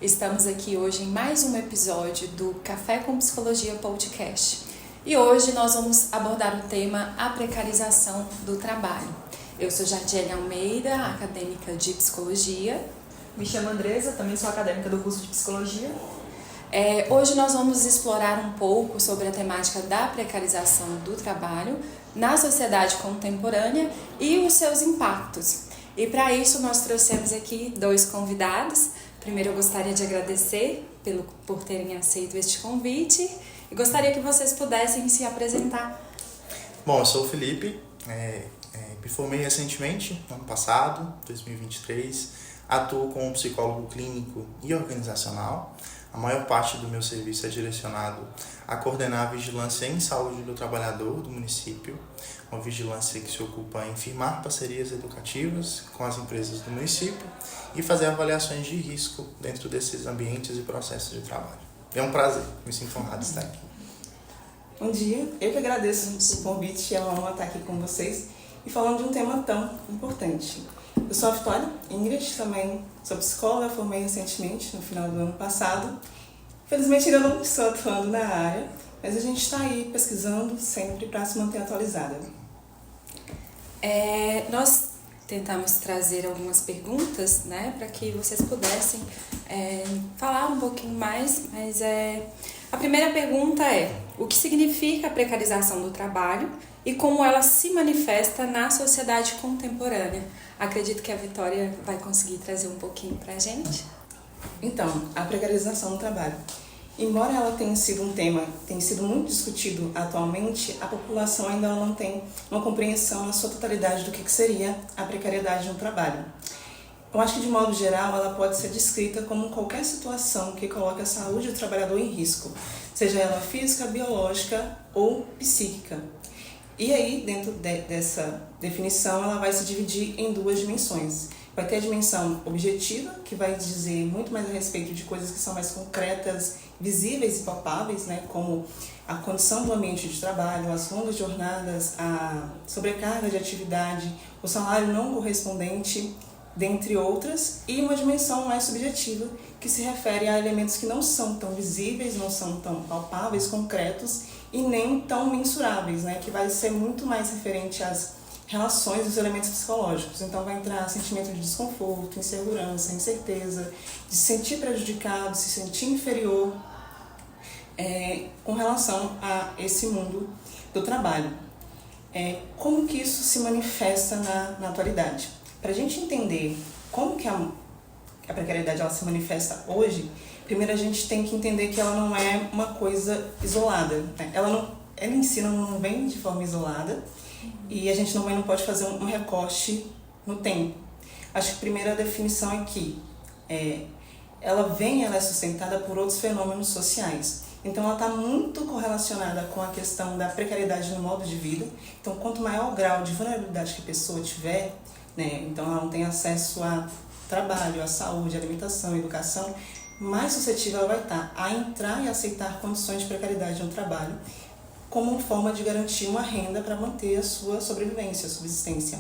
Estamos aqui hoje em mais um episódio do Café com Psicologia Podcast. E hoje nós vamos abordar o tema a precarização do trabalho. Eu sou Jardiele Almeida, acadêmica de Psicologia. Me chamo Andresa, também sou acadêmica do curso de Psicologia. Hoje nós vamos explorar um pouco sobre a temática da precarização do trabalho na sociedade contemporânea e os seus impactos. E para isso nós trouxemos aqui dois convidados. Primeiro eu gostaria de agradecer por terem aceito este convite e gostaria que vocês pudessem se apresentar. Bom, eu sou o Felipe, me formei recentemente, no ano passado, 2023, atuo como psicólogo clínico e organizacional. A maior parte do meu serviço é direcionado a coordenar a vigilância em saúde do trabalhador do município, uma vigilância que se ocupa em firmar parcerias educativas com as empresas do município e fazer avaliações de risco dentro desses ambientes e processos de trabalho. É um prazer, me sinto honrado de estar aqui. Bom dia, eu que agradeço o convite, é uma honra estar aqui com vocês e falando de um tema tão importante. Eu sou a Vitória Ingrid, também sou psicóloga, formei recentemente, no final do ano passado. Infelizmente ainda não estou atuando na área, mas a gente está aí pesquisando sempre para se manter atualizada. Nós tentamos trazer algumas perguntas, para que vocês pudessem falar um pouquinho mais, mas a primeira pergunta é: o que significa a precarização do trabalho e como ela se manifesta na sociedade contemporânea? Acredito que a Vitória vai conseguir trazer um pouquinho para a gente. Então, a precarização do trabalho. Embora ela tenha sido um tema que tem sido muito discutido atualmente, a população ainda não tem uma compreensão na sua totalidade do que seria a precariedade no trabalho. Eu acho que, de modo geral, ela pode ser descrita como qualquer situação que coloque a saúde do trabalhador em risco, seja ela física, biológica ou psíquica. E aí, dentro dessa definição, ela vai se dividir em duas dimensões. Vai ter a dimensão objetiva, que vai dizer muito mais a respeito de coisas que são mais concretas, visíveis e palpáveis, como a condição do ambiente de trabalho, as longas jornadas, a sobrecarga de atividade, o salário não correspondente, dentre outras, e uma dimensão mais subjetiva, que se refere a elementos que não são tão visíveis, não são tão palpáveis, concretos, e nem tão mensuráveis, que vai ser muito mais referente às relações dos elementos psicológicos. Então vai entrar sentimento de desconforto, insegurança, incerteza, de se sentir prejudicado, se sentir inferior com relação a esse mundo do trabalho. Como que isso se manifesta na atualidade? Para a gente entender como que a precariedade ela se manifesta hoje, primeiro a gente tem que entender que ela não é uma coisa isolada. Ela em si não vem de forma isolada e a gente não pode fazer um recorte no tempo. Acho que a primeira definição é que ela é sustentada por outros fenômenos sociais. Então ela está muito correlacionada com a questão da precariedade no modo de vida. Então quanto maior o grau de vulnerabilidade que a pessoa tiver, então ela não tem acesso a trabalho, a saúde, a alimentação, a educação, mais suscetível ela vai estar a entrar e aceitar condições de precariedade no trabalho como uma forma de garantir uma renda para manter a sua sobrevivência, a subsistência.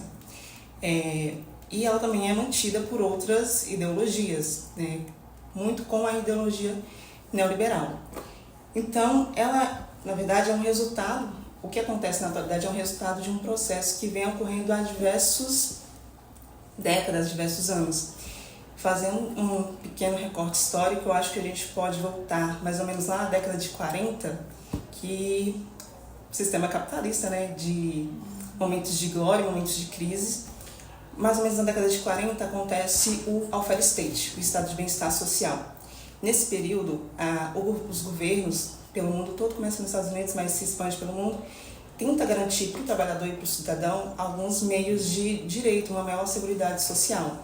E ela também é mantida por outras ideologias, muito com a ideologia neoliberal. Então, ela, na verdade, é um resultado, o que acontece na atualidade é um resultado de um processo que vem ocorrendo há diversas décadas, diversos anos. Fazendo um pequeno recorte histórico, eu acho que a gente pode voltar mais ou menos lá na década de 40, que o sistema capitalista, de momentos de glória, momentos de crise, mais ou menos na década de 40 acontece o welfare state, o estado de bem-estar social. Nesse período, os governos pelo mundo todo, começa nos Estados Unidos, mas se expande pelo mundo, tenta garantir para o trabalhador e para o cidadão alguns meios de direito, uma maior seguridade social.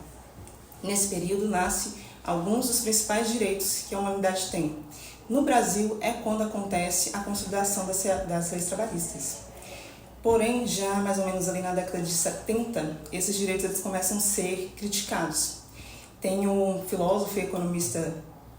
Nesse período nasce alguns dos principais direitos que a humanidade tem. No Brasil é quando acontece a consolidação das leis trabalhistas. Porém, já mais ou menos ali na década de 70, esses direitos eles começam a ser criticados. Tem um filósofo e economista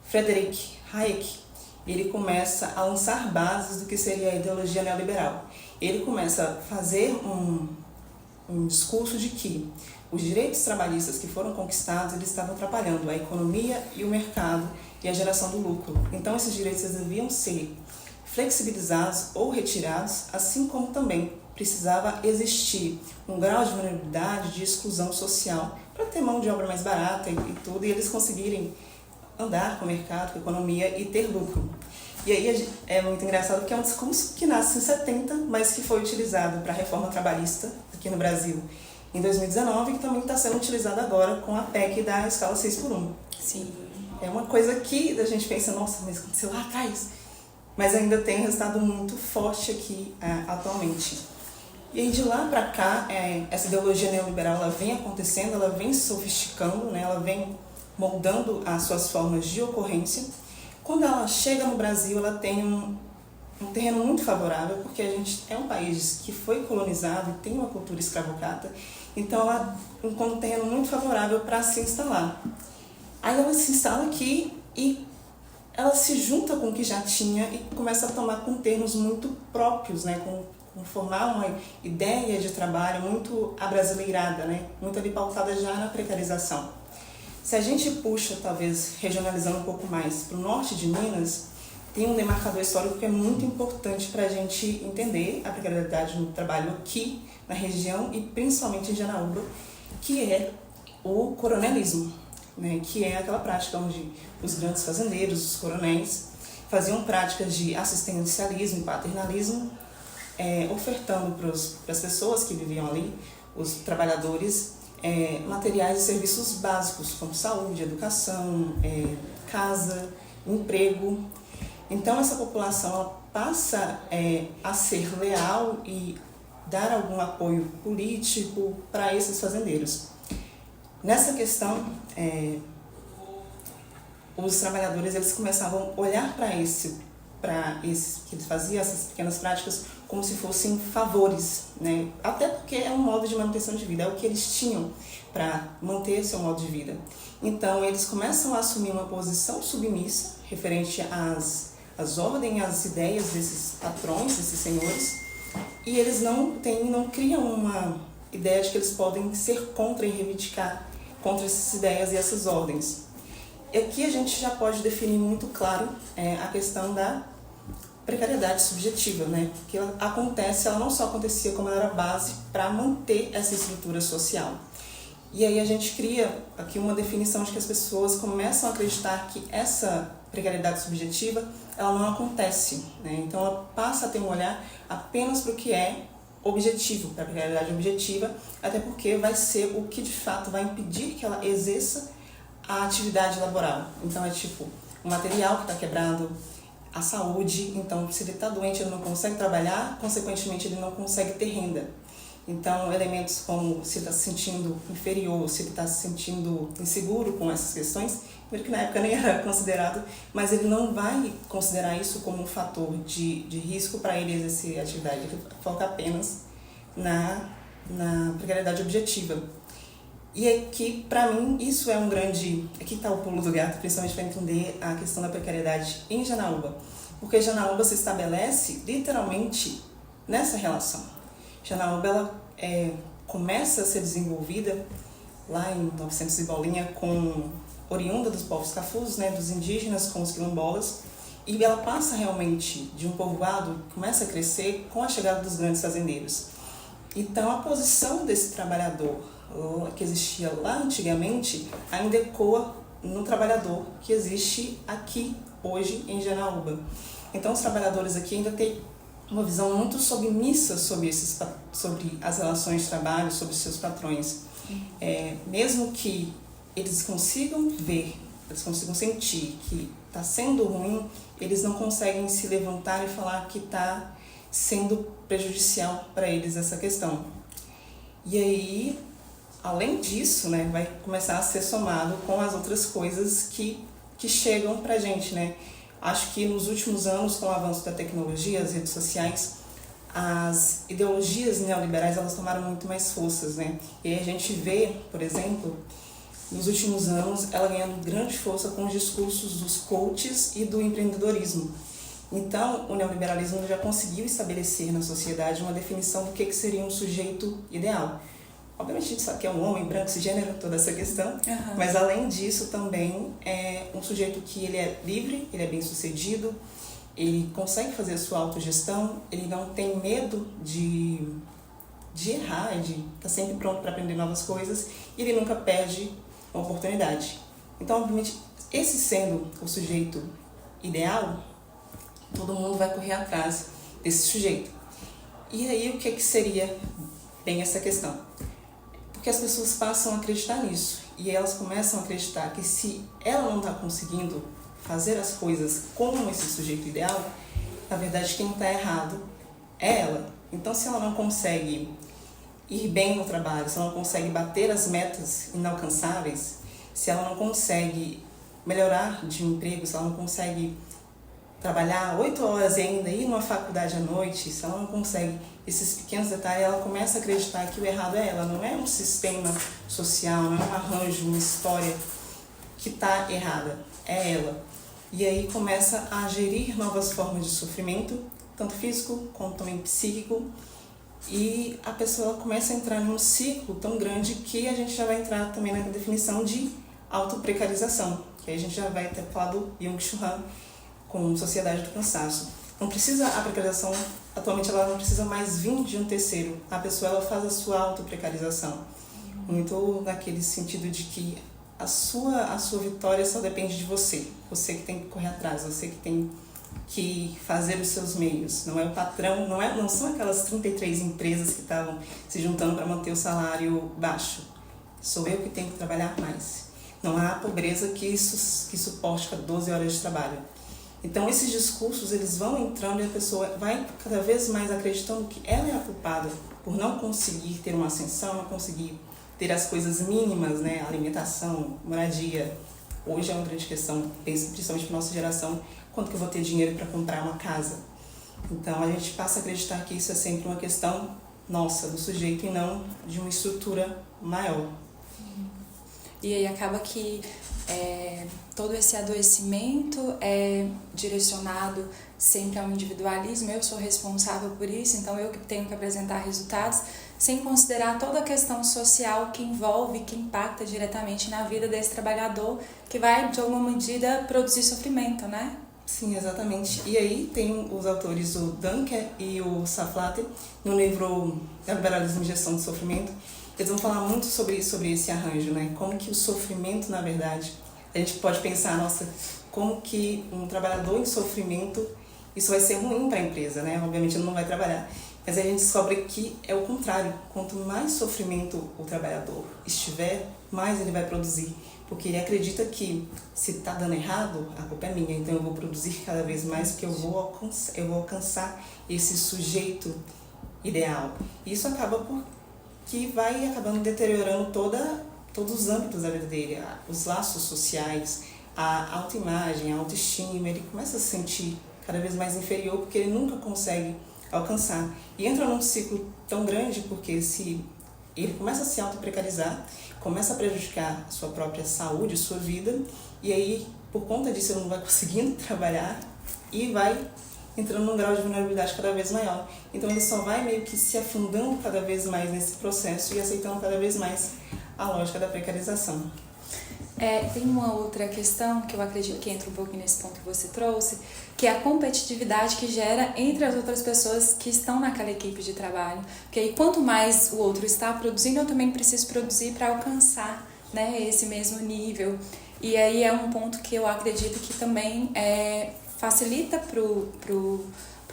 Friedrich Hayek, ele começa a lançar bases do que seria a ideologia neoliberal. Ele começa a fazer um discurso de que os direitos trabalhistas que foram conquistados, eles estavam atrapalhando a economia e o mercado e a geração do lucro. Então, esses direitos deviam ser flexibilizados ou retirados, assim como também precisava existir um grau de vulnerabilidade, de exclusão social, para ter mão de obra mais barata e tudo, e eles conseguirem andar com o mercado, com a economia e ter lucro. E aí é muito engraçado porque é um discurso que nasce em 70, mas que foi utilizado para a reforma trabalhista aqui no Brasil em 2019 e que também está sendo utilizado agora com a PEC da escala 6x1. Sim. É uma coisa que a gente pensa, nossa, mas aconteceu lá atrás. Mas ainda tem um resultado muito forte aqui atualmente. E aí de lá para cá, essa ideologia neoliberal ela vem acontecendo, ela vem se sofisticando, né? Ela vem moldando as suas formas de ocorrência. Quando ela chega no Brasil, ela tem um terreno muito favorável, porque a gente é um país que foi colonizado e tem uma cultura escravocrata, então ela encontra um terreno muito favorável para se instalar. Aí ela se instala aqui e ela se junta com o que já tinha e começa a tomar com termos muito próprios, né? com formar uma ideia de trabalho muito abrasileirada, né? Muito ali pautada já na precarização. Se a gente puxa, talvez regionalizando um pouco mais, para o norte de Minas, tem um demarcador histórico que é muito importante para a gente entender a precariedade no trabalho aqui na região e principalmente em Janaúba, que é o coronelismo, né? Que é aquela prática onde os grandes fazendeiros, os coronéis, faziam práticas de assistencialismo e paternalismo, ofertando para as pessoas que viviam ali, os trabalhadores, materiais e serviços básicos, como saúde, educação, casa, emprego. Então, essa população ela passa a ser leal e dar algum apoio político para esses fazendeiros. Nessa questão, os trabalhadores eles começavam a olhar para esse que eles faziam essas pequenas práticas como se fossem favores, né? Até porque é um modo de manutenção de vida, é o que eles tinham para manter seu modo de vida. Então eles começam a assumir uma posição submissa referente às ordens, às ideias desses patrões, desses senhores, e eles não criam uma ideia de que eles podem ser contra e reivindicar contra essas ideias e essas ordens. E aqui a gente já pode definir muito claro a questão da precariedade subjetiva, né? Porque ela não só acontecia como ela era base para manter essa estrutura social. E aí a gente cria aqui uma definição de que as pessoas começam a acreditar que essa precariedade subjetiva ela não acontece, né? Então ela passa a ter um olhar apenas para o que é objetivo, para a precariedade objetiva, até porque vai ser o que de fato vai impedir que ela exerça a atividade laboral. Então é tipo o material que está quebrado, a saúde, então se ele está doente ele não consegue trabalhar, consequentemente ele não consegue ter renda. Então elementos como se ele está se sentindo inferior, se ele está se sentindo inseguro com essas questões, primeiro que na época nem era considerado, mas ele não vai considerar isso como um fator de risco para ele exercer a atividade, ele foca apenas na precariedade objetiva. E aqui, para mim, isso é um grande... Aqui está o pulo do gato, principalmente para entender a questão da precariedade em Janaúba. Porque Janaúba se estabelece literalmente nessa relação. Janaúba ela, começa a ser desenvolvida lá em 900 e bolinha, oriunda dos povos cafuzos, né, dos indígenas com os quilombolas. E ela passa realmente de um povoado, começa a crescer com a chegada dos grandes fazendeiros. Então, a posição desse trabalhador que existia lá antigamente ainda ecoa no trabalhador que existe aqui hoje em Janaúba. Então os trabalhadores aqui ainda têm uma visão muito submissa sobre as relações de trabalho, sobre seus patrões. Mesmo que eles consigam ver, eles consigam sentir que está sendo ruim, eles não conseguem se levantar e falar que está sendo prejudicial para eles essa questão. E aí, além disso, né, vai começar a ser somado com as outras coisas que chegam pra gente, né? Acho que nos últimos anos, com o avanço da tecnologia, as redes sociais, as ideologias neoliberais elas tomaram muito mais forças, né? E aí a gente vê, por exemplo, nos últimos anos, ela ganhando grande força com os discursos dos coaches e do empreendedorismo. Então, o neoliberalismo já conseguiu estabelecer na sociedade uma definição do que seria um sujeito ideal. Obviamente a gente sabe que é um homem branco, cisgênero, toda essa questão, mas além disso também é um sujeito que ele é livre, ele é bem-sucedido, ele consegue fazer a sua autogestão, ele não tem medo de errar, de estar sempre pronto para aprender novas coisas, e ele nunca perde uma oportunidade. Então, obviamente, esse sendo o sujeito ideal, todo mundo vai correr atrás desse sujeito. E aí, o que seria bem essa questão? Porque as pessoas passam a acreditar nisso, e elas começam a acreditar que se ela não está conseguindo fazer as coisas como esse sujeito ideal, na verdade quem está errado é ela. Então, se ela não consegue ir bem no trabalho, se ela não consegue bater as metas inalcançáveis, se ela não consegue melhorar de emprego, se ela não consegue trabalhar 8 horas e ainda ir numa faculdade à noite, se ela não consegue esses pequenos detalhes, ela começa a acreditar que o errado é ela, não é um sistema social, não é um arranjo, uma história que está errada, é ela. E aí começa a gerir novas formas de sofrimento, tanto físico quanto também psíquico, e a pessoa começa a entrar num ciclo tão grande que a gente já vai entrar também na definição de autoprecarização, que aí a gente já vai ter falado do Byung-Chul Han com Sociedade do Cansaço. Não precisa, a precarização, atualmente ela não precisa mais vir de um terceiro, a pessoa ela faz a sua autoprecarização, muito naquele sentido de que a sua vitória só depende de você, você que tem que correr atrás, você que tem que fazer os seus meios, não é o patrão, não são aquelas 33 empresas que estavam se juntando para manter o salário baixo, sou eu que tenho que trabalhar mais. Não há pobreza que suporte 12 horas de trabalho. Então esses discursos eles vão entrando e a pessoa vai cada vez mais acreditando que ela é a culpada por não conseguir ter uma ascensão, não conseguir ter as coisas mínimas, né, alimentação, moradia. Hoje é uma grande questão, principalmente para nossa geração, quanto que eu vou ter dinheiro para comprar uma casa. Então a gente passa a acreditar que isso é sempre uma questão nossa, do sujeito, e não de uma estrutura maior. E aí acaba que todo esse adoecimento é direcionado sempre ao individualismo, eu sou responsável por isso, então eu que tenho que apresentar resultados, sem considerar toda a questão social que envolve, que impacta diretamente na vida desse trabalhador, que vai, de alguma medida, produzir sofrimento, né? Sim, exatamente. E aí tem os autores, o Dunker e o Saflate, no livro Liberalismo e Gestão do Sofrimento, eles vão falar muito sobre esse arranjo, né? Como que o sofrimento, na verdade, a gente pode pensar, nossa, como que um trabalhador em sofrimento, isso vai ser ruim para a empresa, né? Obviamente ele não vai trabalhar. Mas aí a gente descobre que é o contrário. Quanto mais sofrimento o trabalhador estiver, mais ele vai produzir. Porque ele acredita que se está dando errado, a culpa é minha, então eu vou produzir cada vez mais porque eu vou alcançar esse sujeito ideal. E isso acaba que vai acabando deteriorando todos os âmbitos da vida dele, os laços sociais, a autoimagem, a autoestima. Ele começa a se sentir cada vez mais inferior porque ele nunca consegue alcançar. E entra num ciclo tão grande porque se ele começa a se autoprecarizar, começa a prejudicar a sua própria saúde, sua vida, e aí, por conta disso, ele não vai conseguindo trabalhar e vai entrando num grau de vulnerabilidade cada vez maior. Então ele só vai meio que se afundando cada vez mais nesse processo e aceitando cada vez mais a lógica da precarização. Tem uma outra questão que eu acredito que entra um pouquinho nesse ponto que você trouxe, que é a competitividade que gera entre as outras pessoas que estão naquela equipe de trabalho. Porque aí, quanto mais o outro está produzindo, eu também preciso produzir para alcançar, né, esse mesmo nível. E aí é um ponto que eu acredito que também facilita pro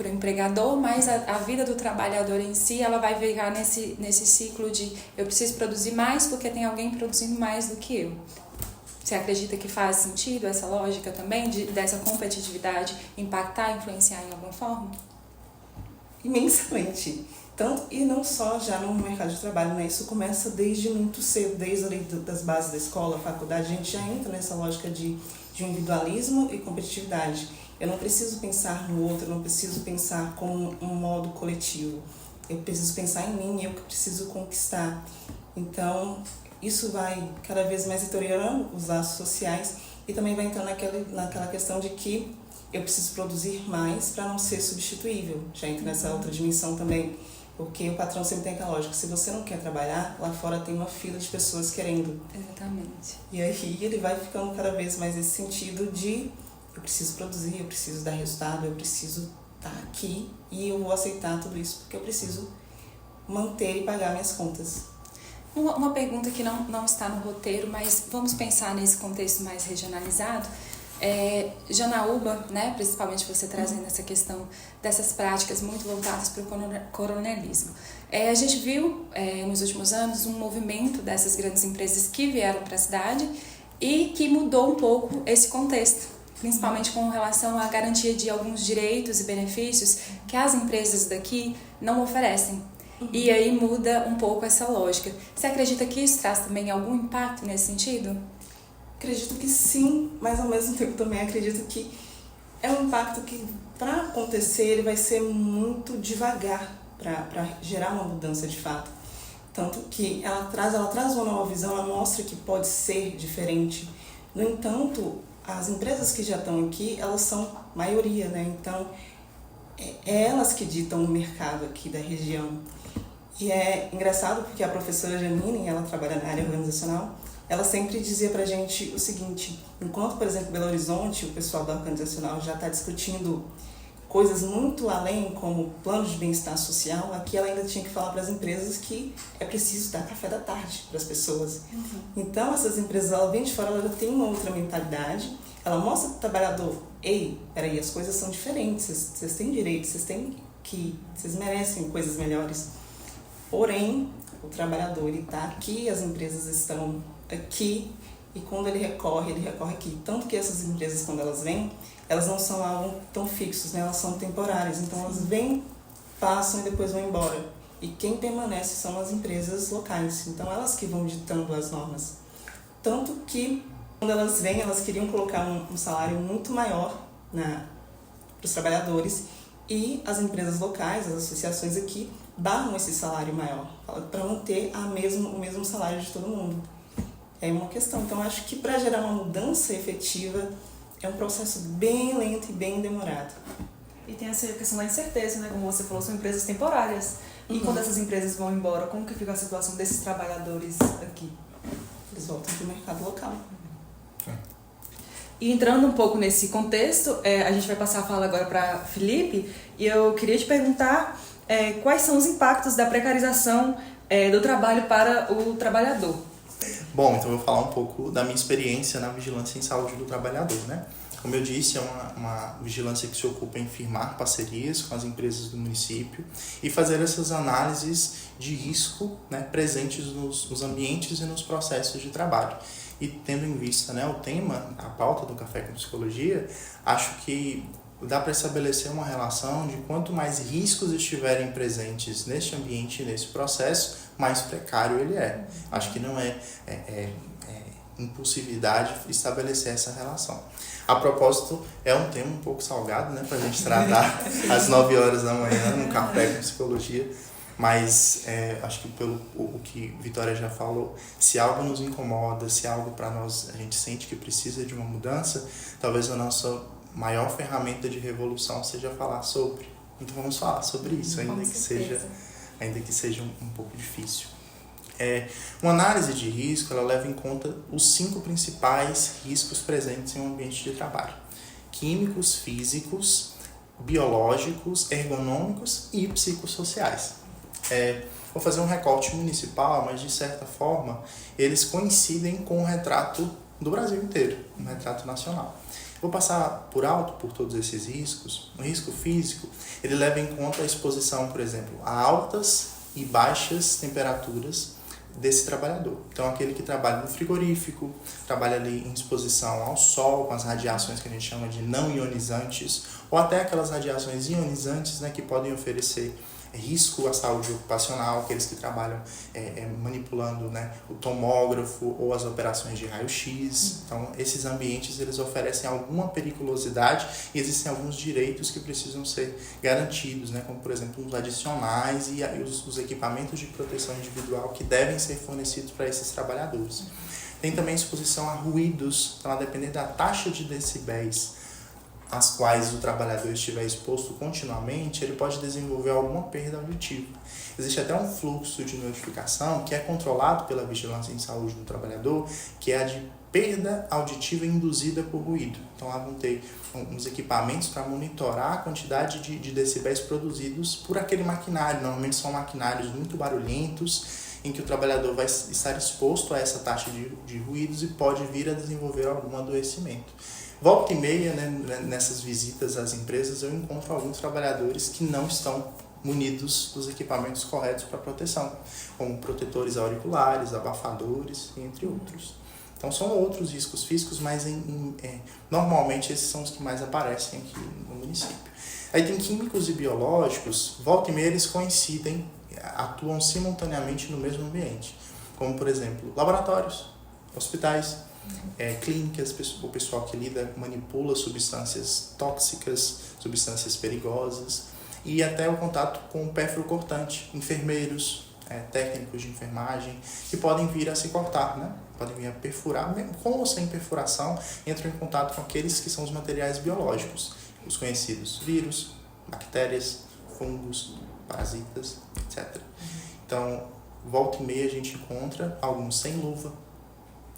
empregador, mas a vida do trabalhador em si, ela vai virar nesse ciclo de eu preciso produzir mais porque tem alguém produzindo mais do que eu. Você acredita que faz sentido essa lógica também, dessa competitividade impactar, influenciar em alguma forma? Imensamente. Tanto, e não só já no mercado de trabalho, né? Isso começa desde muito cedo, desde ali das bases da escola, faculdade, a gente já entra nessa lógica de individualismo e competitividade. Eu não preciso pensar no outro, eu não preciso pensar como um modo coletivo. Eu preciso pensar em mim, eu que preciso conquistar. Então, isso vai cada vez mais deteriorando os laços sociais e também vai entrar naquela questão de que eu preciso produzir mais para não ser substituível. Já entra nessa outra dimensão também, Porque o patrão sempre tem aquela lógica, se você não quer trabalhar, lá fora tem uma fila de pessoas querendo. Exatamente. E aí ele vai ficando cada vez mais nesse sentido de eu preciso produzir, eu preciso dar resultado, eu preciso estar aqui e eu vou aceitar tudo isso porque eu preciso manter e pagar minhas contas. Uma pergunta que não está no roteiro, mas vamos pensar nesse contexto mais regionalizado. Janaúba, né, principalmente você trazendo essa questão dessas práticas muito voltadas para o coronelismo. A gente viu nos últimos anos um movimento dessas grandes empresas que vieram para a cidade e que mudou um pouco esse contexto, principalmente com relação à garantia de alguns direitos e benefícios que as empresas daqui não oferecem. E aí muda um pouco essa lógica. Você acredita que isso traz também algum impacto nesse sentido? Acredito que sim, mas ao mesmo tempo também acredito que é um impacto que, para acontecer, ele vai ser muito devagar para gerar uma mudança de fato. Tanto que ela traz uma nova visão, ela mostra que pode ser diferente. No entanto, as empresas que já estão aqui, elas são maioria, né? Então, é elas que ditam o mercado aqui da região. E é engraçado porque a professora Janine, ela trabalha na área organizacional, ela sempre dizia pra gente o seguinte, enquanto, por exemplo, em Belo Horizonte, o pessoal da organizacional já está discutindo coisas muito além, como plano de bem-estar social, aqui ela ainda tinha que falar para as empresas que é preciso dar café da tarde para as pessoas. Então, essas empresas, ela vem de fora, ela já tem uma outra mentalidade, ela mostra para o trabalhador, ei, peraí, as coisas são diferentes, vocês têm direitos, vocês merecem coisas melhores. Porém, o trabalhador, ele está aqui, as empresas estão aqui, e quando ele recorre aqui. Tanto que essas empresas, quando elas vêm, elas não são algo tão fixos, né? Elas são temporárias. Então, elas vêm, passam e depois vão embora. E quem permanece são as empresas locais. Então, elas que vão ditando as normas. Tanto que, quando elas vêm, elas queriam colocar um salário muito maior para os trabalhadores. E as empresas locais, as associações aqui, barram esse salário maior para manter o mesmo salário de todo mundo. É uma questão. Então, acho que para gerar uma mudança efetiva é um processo bem lento e bem demorado. E tem essa questão da incerteza, né? Como você falou, são empresas temporárias. E quando essas empresas vão embora, como que fica a situação desses trabalhadores aqui? Eles voltam para o mercado local. E entrando um pouco nesse contexto, a gente vai passar a fala agora para Felipe, e eu queria te perguntar quais são os impactos da precarização do trabalho para o trabalhador. Bom, então eu vou falar um pouco da minha experiência na vigilância em saúde do trabalhador, né? Como eu disse, é uma vigilância que se ocupa em firmar parcerias com as empresas do município e fazer essas análises de risco, né, presentes nos ambientes e nos processos de trabalho. E tendo em vista, né, o tema, a pauta do Café com Psicologia, acho que dá para estabelecer uma relação de quanto mais riscos estiverem presentes neste ambiente e nesse processo, mais precário ele é. Acho que não é impulsividade estabelecer essa relação. A propósito, é um tema um pouco salgado, né, para a gente tratar às 9 horas da manhã no Café com Psicologia, mas acho que pelo o que Vitória já falou, se algo nos incomoda, se algo para nós a gente sente que precisa de uma mudança, talvez a nossa maior ferramenta de revolução seja falar sobre. Então vamos falar sobre isso, ainda que seja um pouco difícil. Uma análise de risco, ela leva em conta os 5 principais riscos presentes em um ambiente de trabalho: químicos, físicos, biológicos, ergonômicos e psicossociais. Vou fazer um recorte municipal, mas de certa forma eles coincidem com o retrato do Brasil inteiro, um retrato nacional. Vou passar por alto por todos esses riscos. O risco físico, ele leva em conta a exposição, por exemplo, a altas e baixas temperaturas desse trabalhador. Então, aquele que trabalha no frigorífico, trabalha ali em exposição ao sol, com as radiações que a gente chama de não ionizantes, ou até aquelas radiações ionizantes, né, que podem oferecer risco à saúde ocupacional, aqueles que trabalham manipulando, né, o tomógrafo ou as operações de raio-x. Então, esses ambientes eles oferecem alguma periculosidade e existem alguns direitos que precisam ser garantidos, né, como, por exemplo, os adicionais e os equipamentos de proteção individual que devem ser fornecidos para esses trabalhadores. Tem também exposição a ruídos, então, a depender da taxa de decibéis, às quais o trabalhador estiver exposto continuamente, ele pode desenvolver alguma perda auditiva. Existe até um fluxo de notificação que é controlado pela vigilância em saúde do trabalhador, que é a de perda auditiva induzida por ruído. Então lá vão ter uns equipamentos para monitorar a quantidade de decibéis produzidos por aquele maquinário. Normalmente são maquinários muito barulhentos, em que o trabalhador vai estar exposto a essa taxa de ruídos e pode vir a desenvolver algum adoecimento. Volta e meia, né, nessas visitas às empresas, eu encontro alguns trabalhadores que não estão munidos dos equipamentos corretos para proteção, como protetores auriculares, abafadores, entre outros. Então são outros riscos físicos, mas normalmente esses são os que mais aparecem aqui no município. Aí tem químicos e biológicos, volta e meia eles coincidem, atuam simultaneamente no mesmo ambiente, como por exemplo laboratórios, hospitais, clínicas, o pessoal que manipula substâncias tóxicas, substâncias perigosas, e até o contato com o pérfuro cortante, enfermeiros, técnicos de enfermagem, que podem vir a se cortar, né? Podem vir a perfurar, com ou sem perfuração, entram em contato com aqueles que são os materiais biológicos, os conhecidos vírus, bactérias, fungos, parasitas, etc. Então, volta e meia a gente encontra alguns sem luva,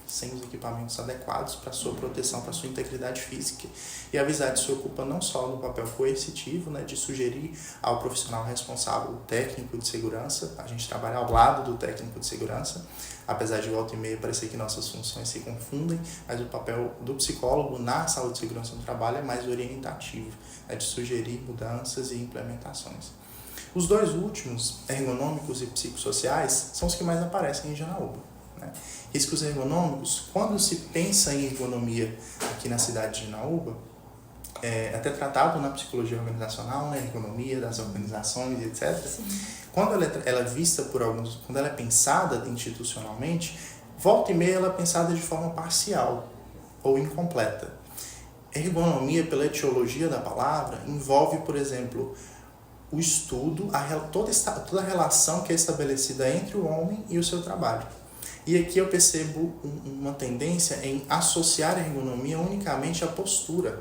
sem os equipamentos adequados para sua proteção, para sua integridade física. E a Visade se ocupa não só do papel coercitivo, né, de sugerir ao profissional responsável, o técnico de segurança, a gente trabalha ao lado do técnico de segurança, apesar de volta e meia parecer que nossas funções se confundem, mas o papel do psicólogo na saúde e segurança do trabalho é mais orientativo, é de sugerir mudanças e implementações. Os dois últimos, ergonômicos e psicossociais, são os que mais aparecem em Janaúba. Riscos ergonômicos, quando se pensa em ergonomia aqui na cidade de Janaúba, é até tratado na psicologia organizacional, né, ergonomia das organizações, etc. Sim. Quando ela é vista por alguns, quando ela é pensada institucionalmente, volta e meia ela é pensada de forma parcial ou incompleta. Ergonomia, pela etiologia da palavra, envolve, por exemplo, o estudo, toda a relação que é estabelecida entre o homem e o seu trabalho. E aqui eu percebo uma tendência em associar a ergonomia unicamente à postura.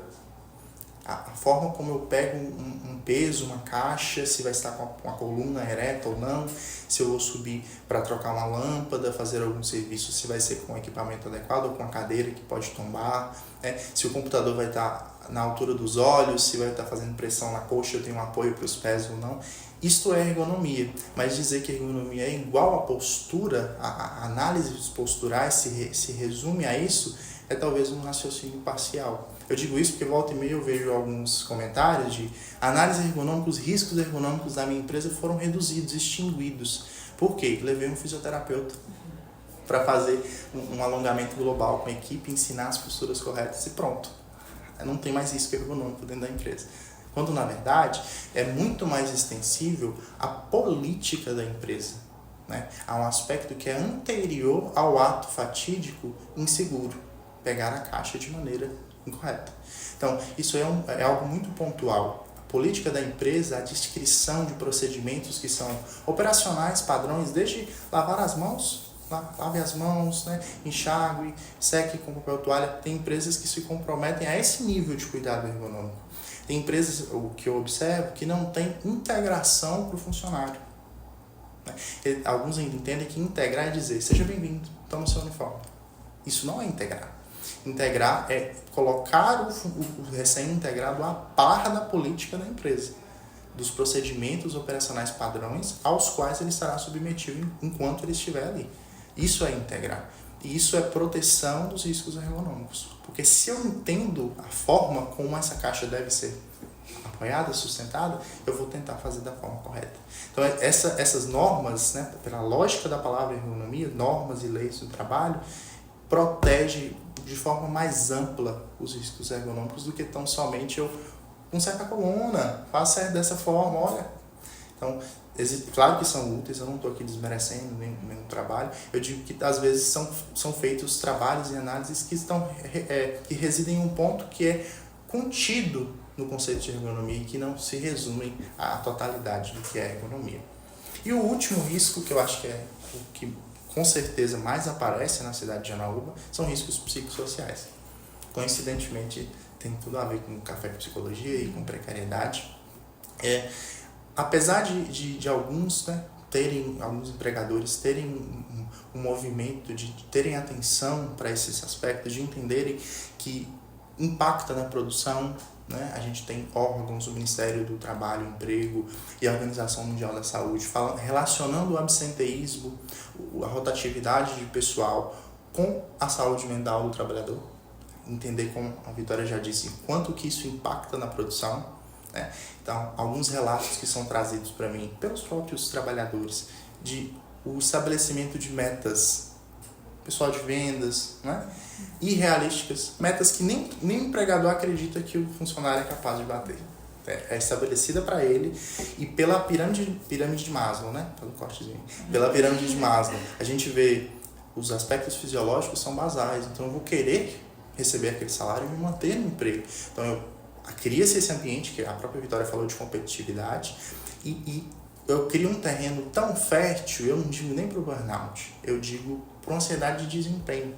A forma como eu pego um peso, uma caixa, se vai estar com a coluna ereta ou não, se eu vou subir para trocar uma lâmpada, fazer algum serviço, se vai ser com equipamento adequado ou com a cadeira que pode tombar, né? Se o computador vai estar na altura dos olhos, se vai estar fazendo pressão na coxa, eu tenho um apoio para os pés ou não. Isto é ergonomia, mas dizer que a ergonomia é igual à postura, a análises posturais se resume a isso, é talvez um raciocínio parcial. Eu digo isso porque volta e meia eu vejo alguns comentários de análise ergonômica, os riscos ergonômicos da minha empresa foram reduzidos, extinguidos. Por quê? Levei um fisioterapeuta para fazer um alongamento global com a equipe, ensinar as posturas corretas e pronto. Não tem mais risco ergonômico dentro da empresa. Quando, na verdade, é muito mais extensível à política da empresa, né? Há um aspecto que é anterior ao ato fatídico inseguro, pegar a caixa de maneira incorreta. Então, isso é algo muito pontual. A política da empresa, a descrição de procedimentos que são operacionais, padrões, desde lavar as mãos, lave as mãos, né? Enxague, seque com papel toalha. Tem empresas que se comprometem a esse nível de cuidado ergonômico. Tem empresas, o que eu observo, que não tem integração para o funcionário. Alguns ainda entendem que integrar é dizer, seja bem-vindo, toma o seu uniforme. Isso não é integrar. Integrar é colocar o recém-integrado a par da política da empresa, dos procedimentos operacionais padrões aos quais ele estará submetido enquanto ele estiver ali. Isso é integrar. E isso é proteção dos riscos ergonômicos. Porque se eu entendo a forma como essa caixa deve ser apoiada, sustentada, eu vou tentar fazer da forma correta. Então, essas normas, né, pela lógica da palavra ergonomia, normas e leis do trabalho, protege de forma mais ampla os riscos ergonômicos do que tão somente eu conserta a coluna, faça dessa forma, olha. Então, claro que são úteis, eu não estou aqui desmerecendo nenhum trabalho, eu digo que às vezes são feitos trabalhos e análises que residem em um ponto que é contido no conceito de ergonomia e que não se resumem à totalidade do que é ergonomia. E o último risco, que eu acho que é o que com certeza mais aparece na cidade de Janaúba, são riscos psicossociais. Coincidentemente, tem tudo a ver com café com psicologia e com precariedade. Apesar de alguns, né, alguns empregadores terem um movimento de terem atenção para esses aspectos, de entenderem que impacta na produção, né? A gente tem órgãos, o Ministério do Trabalho, Emprego e a Organização Mundial da Saúde relacionando o absenteísmo, a rotatividade de pessoal com a saúde mental do trabalhador. Entender, como a Vitória já disse, quanto que isso impacta na produção, né? Então, alguns relatos que são trazidos para mim pelos próprios trabalhadores de o estabelecimento de metas, pessoal de vendas, né, irrealísticas, metas que nem o empregador acredita que o funcionário é capaz de bater. É estabelecida para ele, e pela pirâmide de Maslow, né, pelo cortezinho, pela pirâmide de Maslow, a gente vê os aspectos fisiológicos são basais, então eu vou querer receber aquele salário e me manter no emprego. Então cria-se esse ambiente, que a própria Vitória falou de competitividade, e eu crio um terreno tão fértil, eu não digo nem para o burnout, eu digo para ansiedade de desempenho.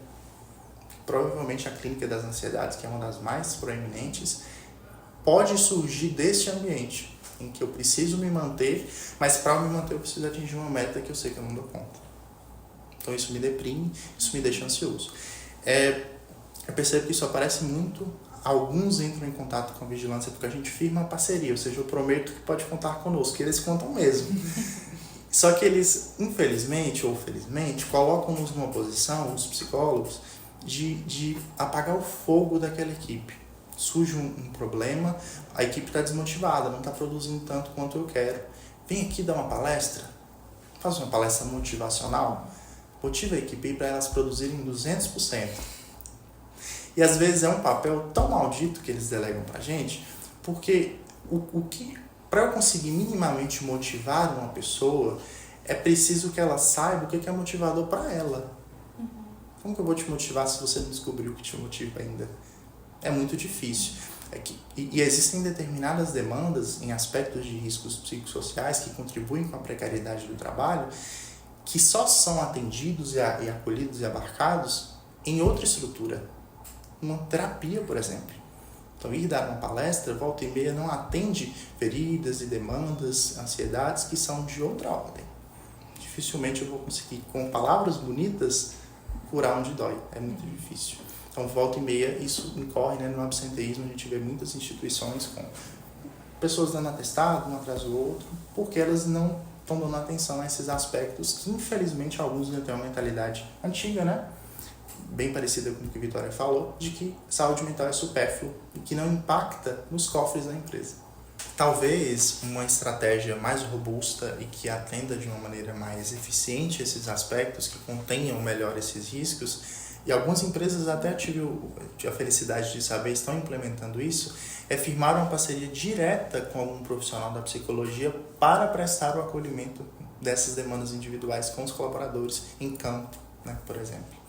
Provavelmente a clínica das ansiedades, que é uma das mais proeminentes, pode surgir deste ambiente, em que eu preciso me manter, mas para me manter eu preciso atingir uma meta que eu sei que eu não dou conta. Então isso me deprime, isso me deixa ansioso. Eu percebo que isso aparece muito. Alguns entram em contato com a vigilância porque a gente firma a parceria, ou seja, eu prometo que pode contar conosco, que eles contam mesmo. Só que eles, infelizmente ou felizmente, colocam-nos numa posição, os psicólogos, de apagar o fogo daquela equipe. Surge um problema, a equipe está desmotivada, não está produzindo tanto quanto eu quero. Vem aqui dar uma palestra, faz uma palestra motivacional, motiva a equipe para elas produzirem 200%. E às vezes é um papel tão maldito que eles delegam pra gente, porque para eu conseguir minimamente motivar uma pessoa, é preciso que ela saiba o que é motivador para ela. Como que eu vou te motivar se você não descobriu o que te motiva ainda? É muito difícil. E existem determinadas demandas em aspectos de riscos psicossociais que contribuem com a precariedade do trabalho, que só são atendidos e acolhidos e abarcados em outra estrutura. Uma terapia, por exemplo. Então, ir dar uma palestra, volta e meia, não atende feridas e demandas, ansiedades que são de outra ordem. Dificilmente eu vou conseguir, com palavras bonitas, curar onde dói. É muito difícil. Então, volta e meia, isso incorre, né, no absenteísmo. A gente vê muitas instituições com pessoas dando atestado, um atrás do outro, porque elas não estão dando atenção a esses aspectos que, infelizmente, alguns ainda têm uma mentalidade antiga, né? Bem parecida com o que a Vitória falou, de que saúde mental é supérfluo e que não impacta nos cofres da empresa. Talvez uma estratégia mais robusta e que atenda de uma maneira mais eficiente esses aspectos, que contenham melhor esses riscos, e algumas empresas até tive a felicidade de saber estão implementando isso, é firmar uma parceria direta com algum profissional da psicologia para prestar o acolhimento dessas demandas individuais com os colaboradores em campo, né, por exemplo.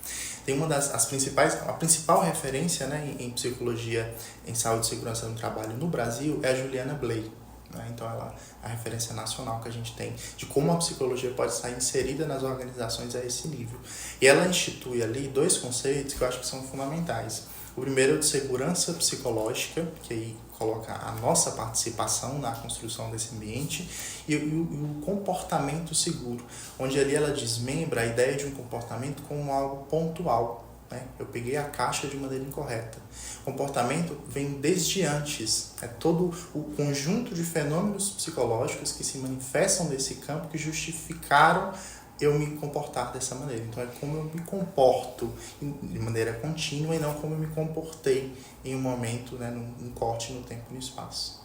Tem a principal referência, né, em psicologia, em saúde e segurança no trabalho no Brasil é a Juliana Bley. Né? Então, ela é a referência nacional que a gente tem de como a psicologia pode estar inserida nas organizações a esse nível. E ela institui ali 2 conceitos que eu acho que são fundamentais. O primeiro é o de segurança psicológica, que aí coloca a nossa participação na construção desse ambiente, e o comportamento seguro, onde ali ela desmembra a ideia de um comportamento como algo pontual. Né? Eu peguei a caixa de maneira incorreta. Comportamento vem desde antes, é todo o conjunto de fenômenos psicológicos que se manifestam nesse campo que justificaram eu me comportar dessa maneira. Então é como eu me comporto de maneira contínua e não como eu me comportei em um momento, né, num corte no tempo e no espaço.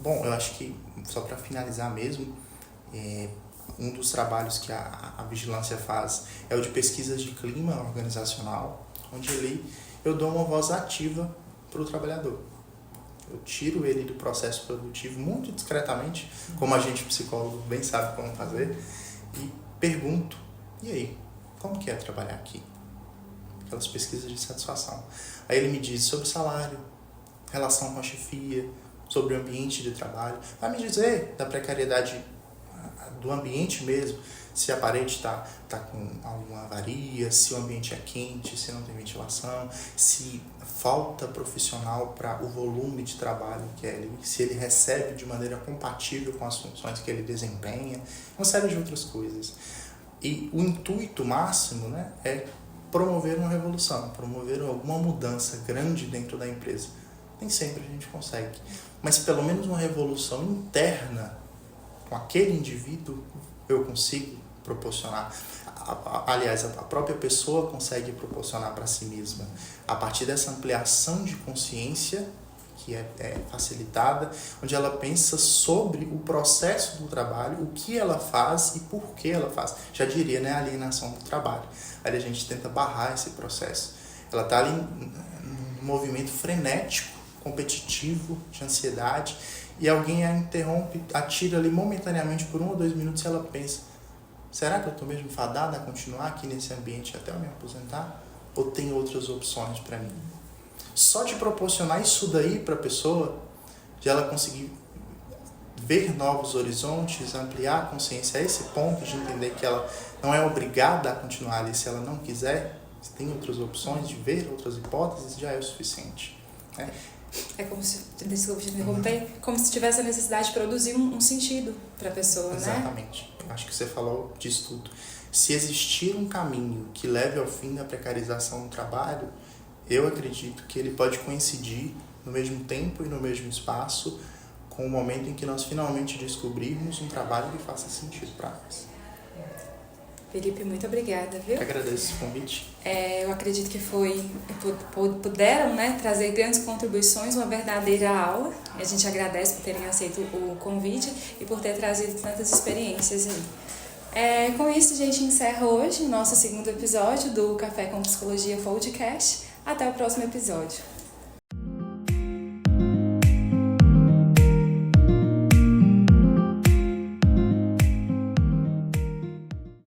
Bom, eu acho que, só para finalizar mesmo, um dos trabalhos que a vigilância faz é o de pesquisas de clima organizacional, onde ali eu dou uma voz ativa para o trabalhador. Eu tiro ele do processo produtivo muito discretamente, como a gente psicólogo bem sabe como fazer, e pergunto, e aí, como que é trabalhar aqui? Aquelas pesquisas de satisfação. Aí ele me diz sobre salário, relação com a chefia, sobre o ambiente de trabalho. Vai me dizer da precariedade do ambiente mesmo, se a parede está com alguma avaria, se o ambiente é quente, se não tem ventilação, se falta profissional para o volume de trabalho se ele recebe de maneira compatível com as funções que ele desempenha, uma série de outras coisas. E o intuito máximo, né, é promover uma revolução, promover alguma mudança grande dentro da empresa. Nem sempre a gente consegue, mas pelo menos uma revolução interna com aquele indivíduo eu consigo proporcionar. Aliás, a própria pessoa consegue proporcionar para si mesma, a partir dessa ampliação de consciência que é facilitada, onde ela pensa sobre o processo do trabalho, o que ela faz e por que ela faz. Já diria, né, a alienação do trabalho. Aí a gente tenta barrar esse processo. Ela está ali num movimento frenético, competitivo, de ansiedade, e alguém a interrompe, atira ali momentaneamente por 1 ou 2 minutos e ela pensa: será que eu estou mesmo fadada a continuar aqui nesse ambiente até eu me aposentar? Ou tem outras opções para mim? Só de proporcionar isso daí para a pessoa, de ela conseguir ver novos horizontes, ampliar a consciência a esse ponto de entender que ela não é obrigada a continuar ali se ela não quiser, se tem outras opções, de ver outras hipóteses, já é o suficiente, né? É como se, desculpa te interromper, como se tivesse a necessidade de produzir um sentido para a pessoa, né? Exatamente. Acho que você falou disso tudo. Se existir um caminho que leve ao fim da precarização do trabalho, eu acredito que ele pode coincidir no mesmo tempo e no mesmo espaço com o momento em que nós finalmente descobrirmos um trabalho que faça sentido para nós. Felipe, muito obrigada, viu? Eu agradeço o convite. Eu acredito que puderam, né, trazer grandes contribuições, uma verdadeira aula. A gente agradece por terem aceito o convite e por ter trazido tantas experiências aí. Com isso, a gente encerra hoje o nosso 2º episódio do Café com Psicologia Podcast. Até o próximo episódio.